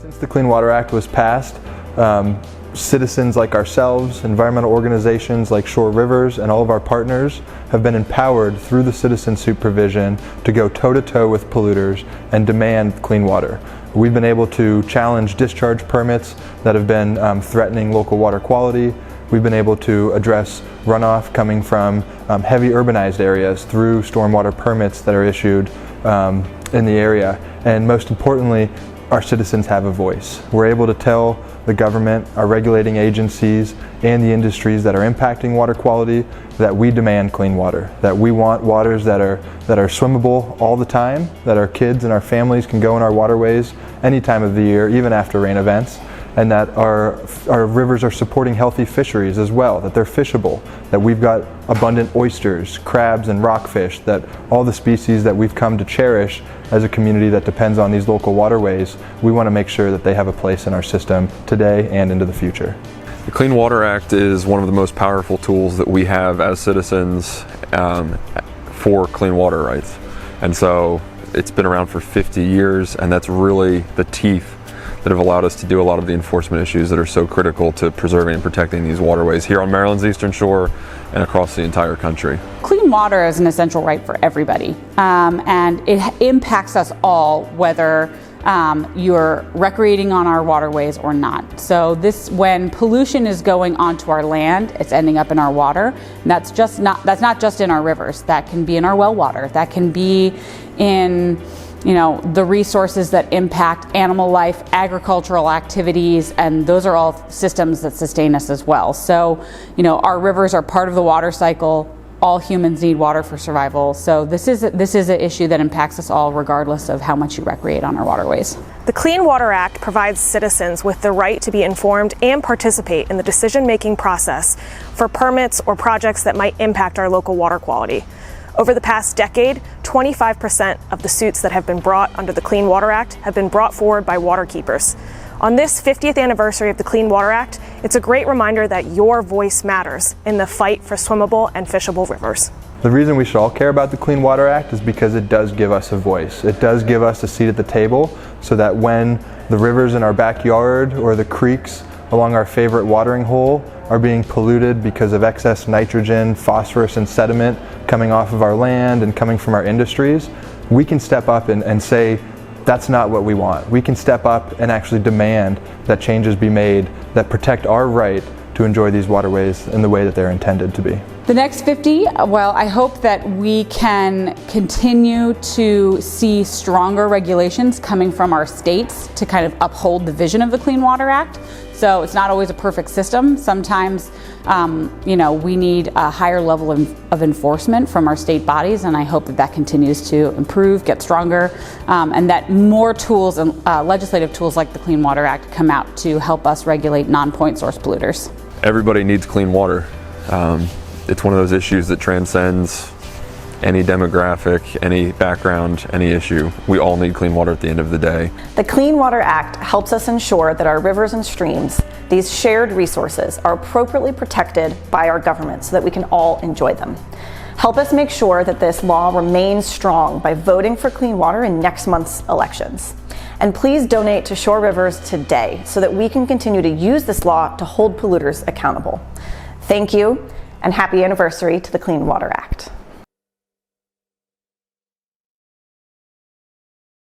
Since the Clean Water Act was passed, citizens like ourselves, environmental organizations like Shore Rivers, and all of our partners have been empowered through the citizen supervision to go toe-to-toe with polluters and demand clean water. We've been able to challenge discharge permits that have been threatening local water quality. We've been able to address runoff coming from heavy urbanized areas through stormwater permits that are issued in the area. And most importantly, our citizens have a voice. We're able to tell the government, our regulating agencies, and the industries that are impacting water quality that we demand clean water, that we want waters that are swimmable all the time, that our kids and our families can go in our waterways any time of the year, even after rain events, and that our rivers are supporting healthy fisheries as well, that they're fishable, that we've got abundant oysters, crabs, and rockfish, that all the species that we've come to cherish as a community that depends on these local waterways, we want to make sure that they have a place in our system today and into the future. The Clean Water Act is one of the most powerful tools that we have as citizens for clean water rights. And so it's been around for 50 years, and that's really the teeth that have allowed us to do a lot of the enforcement issues that are so critical to preserving and protecting these waterways here on Maryland's Eastern Shore and across the entire country. Clean water is an essential right for everybody, and it impacts us all, whether you're recreating on our waterways or not. So when pollution is going onto our land, it's ending up in our water. And that's not just in our rivers. That can be in our well water. That can be in the resources that impact animal life, agricultural activities, and those are all systems that sustain us as well. So, our rivers are part of the water cycle. All humans need water for survival. So this is an issue that impacts us all regardless of how much you recreate on our waterways. The Clean Water Act provides citizens with the right to be informed and participate in the decision-making process for permits or projects that might impact our local water quality. Over the past decade, 25% of the suits that have been brought under the Clean Water Act have been brought forward by water keepers. On this 50th anniversary of the Clean Water Act, it's a great reminder that your voice matters in the fight for swimmable and fishable rivers. The reason we should all care about the Clean Water Act is because it does give us a voice. It does give us a seat at the table so that when the rivers in our backyard or the creeks along our favorite watering hole are being polluted because of excess nitrogen, phosphorus, and sediment coming off of our land and coming from our industries, we can step up and say, that's not what we want. We can step up and actually demand that changes be made that protect our right to enjoy these waterways in the way that they're intended to be. The next 50, well, I hope that we can continue to see stronger regulations coming from our states to kind of uphold the vision of the Clean Water Act. So it's not always a perfect system. Sometimes, we need a higher level of enforcement from our state bodies, and I hope that continues to improve, get stronger, and that more tools and legislative tools like the Clean Water Act come out to help us regulate non-point source polluters. Everybody needs clean water. It's one of those issues that transcends any demographic, any background, any issue. We all need clean water at the end of the day. The Clean Water Act helps us ensure that our rivers and streams, these shared resources, are appropriately protected by our government so that we can all enjoy them. Help us make sure that this law remains strong by voting for clean water in next month's elections. And please donate to Shore Rivers today so that we can continue to use this law to hold polluters accountable. Thank you, and happy anniversary to the Clean Water Act.